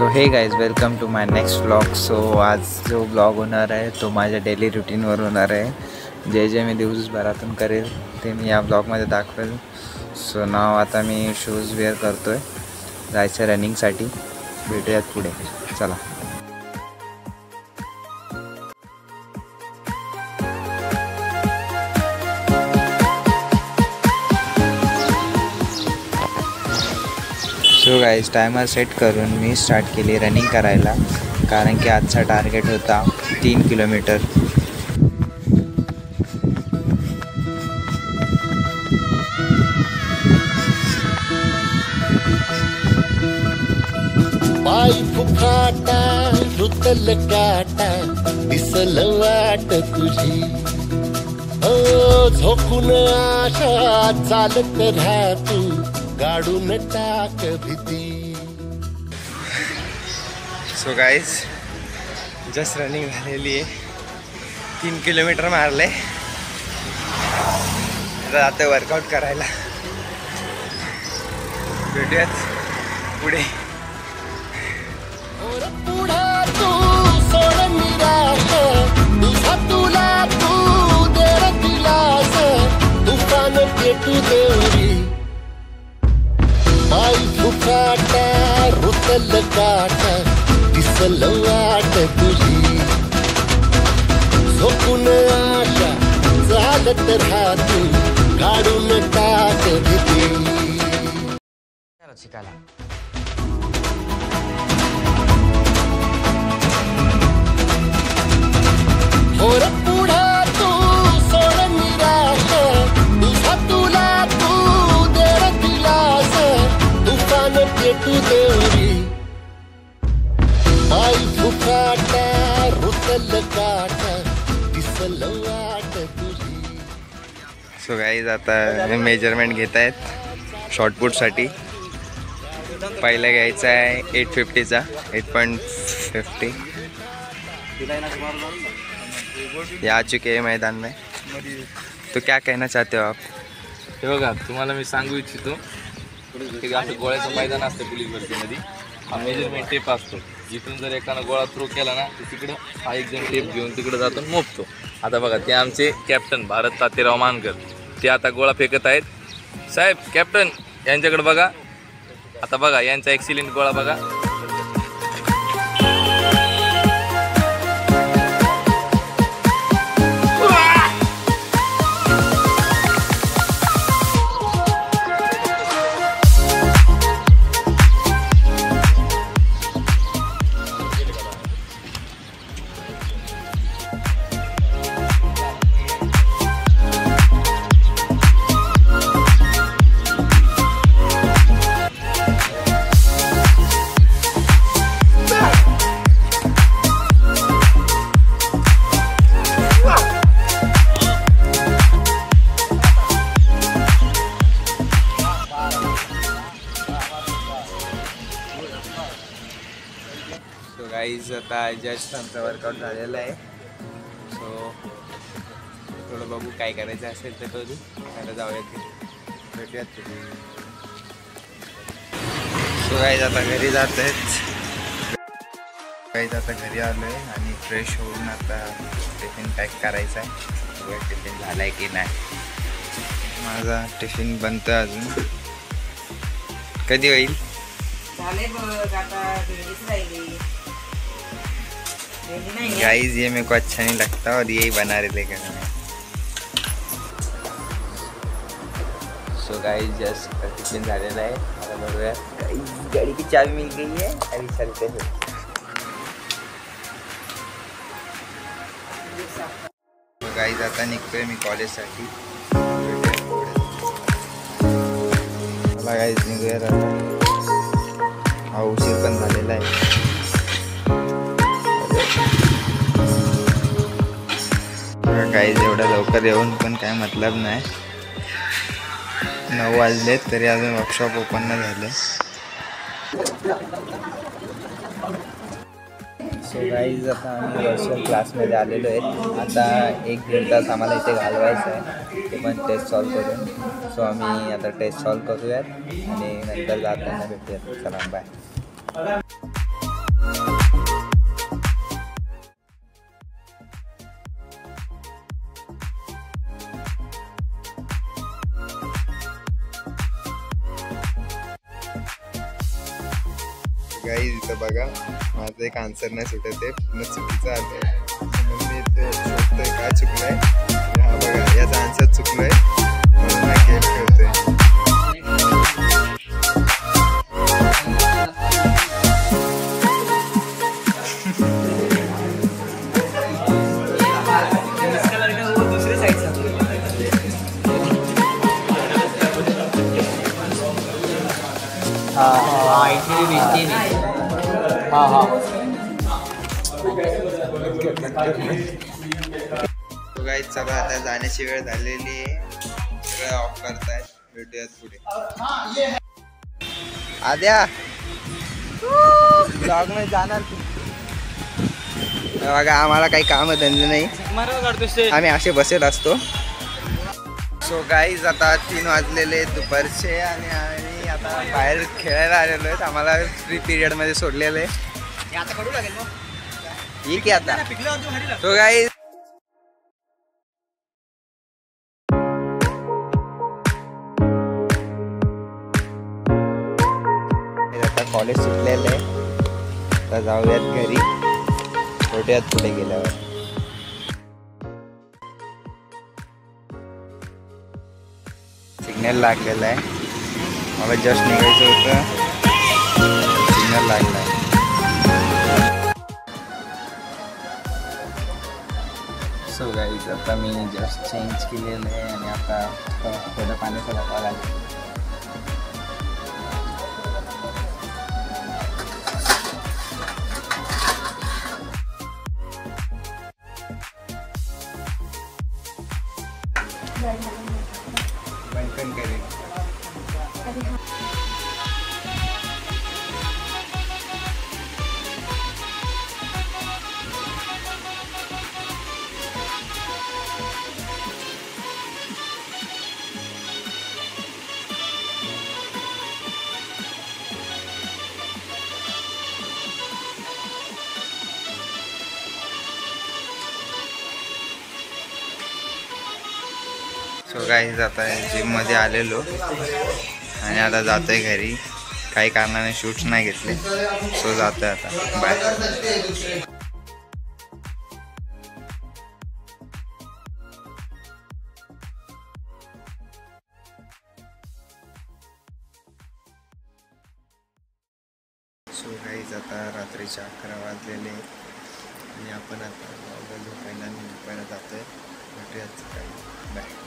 So hey guys welcome to my next vlog. So आज जो vlog होणार आहे तो माझ्या डेली रुटीनवर होणार आहे। जे जे मी दिवसभरातून करेल ते मी या व्लॉगमध्ये दाखवेल। सो नाव आता मी शूज वेअर करतो आहे जायचं रनिंगसाठी। भेटूयात पुढे, चला। सो गाइज टायमर सेट करून मी स्टार्ट केली रनिंग करायला, कारण की आजचा टार्गेट होता 3 किलोमीटर। पाय फुफाटा रुतल काटा दिसल वाट तुझी, झोकून आशा चालत राहा तू गाडून टाक भीती। सो गाइज जस्ट रनिंग झालेली आहे, 3 किलोमीटर मारले। आता वर्कआउट करायला भेटूयात पुढे। पुढे तू सोड निराश, तुझा तुला तू देर दिलास, तुफान पेटू देवरी। पाय फुफाटा रुतल काटा दिसल वाट तुझी, झोकून आशा चालत राहा तू गाडून टाक भीती। शिकायला और पुढे तू सोड निराश, तुझा तुला तू देर दिलास, तुफान पेटू देवरी। पाय फुफाटा रुतल काटा दिसल वाट तुझी। सो गाइज आता मेजरमेंट घेत आहेत शॉर्टपुटसाठी। पहिला घ्यायचा आहे 850चा 8.50। या चुके हैं मैदान में, तो क्या कहना चाहते हो आप? हे बघा, तुम्हाला मी सांगू इच्छितो की असं गोळ्याचं मैदान असतं पोलीस भरतीमध्ये। हा मेजरमेंट टेप असतो, जिथून जर एकानं गोळा थ्रो केला ना तर तिकडं हा एक जण टेप घेऊन तिकडं जातो मोजतो। आता बघा, ते आमचे कॅप्टन भारत तातेराव मानकर ते आता गोळा फेकत आहेत। साहेब कॅप्टन यांच्याकडे बघा, आता बघा यांचा एक्सिलेंट गोळा बघा। सो गाइज आता जस्ट आमचा वर्कआउट झालेला आहे। सो थोडं बघू काय करायचं असेल तर करू, आता जाऊयात भेटूयात तिथे। सो गाइज आता घरी जात आहेत। गाइज आता घरी आलो आहे आणि फ्रेश होऊन आता टिफिन पॅक करायचा आहे। टिफिन झाला आहे की नाही, माझा टिफिन बनतो अजून, कधी होईल? गाइस ये मेरे को अच्छा नहीं लगता और यही बना रहे थे घर में। सो गाइस जस्ट टिफिन झालेला आहे, आता बघूया। गाड़ी की चाबी मिल गई है, अभी चलते हैं। तो गाइस आता निघतोय मी कॉलेजसाठी। मला गाइस निघूया आता, हा उशीर पण झालेला आहे। गाइस एवढा लवकर येऊन पण काय मतलब नाही, 9 वाजलेत तरी अजून वर्कशॉप ओपन नाही झाले। सो गाइस आता आम्ही वर्कशॉप क्लासमध्ये आलेलो आहेत। आता 1-1.5 तास आम्हाला इथे घालवायचं आहे, ते पण टेस्ट सॉल्व करून। सो आम्ही आता टेस्ट सॉल्व करूयात आणि नंतर जाताना भेटूयात। चला बाय। बघा माझं एक आन्सर नाही सुटत आहे, पूर्ण चुकीचं आलंय. म्हणून मी ते शोधतोय काय चुकलंय. हा बघा याचा आन्सर चुकलोय म्हणून हा गेम खेळतोय. तो गाईज चला आता जाण्याची वेळ झालेली आहे. सगळं ऑफ करतायत. भेटूयात पुढे. आद्या ब्लॉग मध्ये जाणार तू? बघा आम्हाला काही काम धंदे नाही, आम्ही असे बसेल असतो. सो गाईज आता 3 वाजलेले दुपारचे आणि आम्ही आता बाहेर खेळायला आलेलो आहेत. आम्हाला फ्री पिरियड मध्ये सोडलेले ठीक आहे आता. सो गाईज आता कॉलेज सुटलेलं आहे. आता जाऊयात घरी. भेटूयात पुढे गेल्यावर. सिग्नल लागलेला आहे. मला जस्ट निघायचं होतं, सिग्नल लागला आहे. सो गाईज आता मी जस्ट चेंज केलेलं आहे आणि आता थोडं पाण्याचा वापर लागेल. पण करेल. सो गाईज आता जिममध्ये आलेलो आणि आता जातोय घरी. काही कारणाने शूट्स नाही घेतले, सो जातोय आता. बाय. सो गाईज आता रात्रीचे 11 वाजलेले आणि आपण आता झोपायला जातोय. भेटूयाच काही. बाय.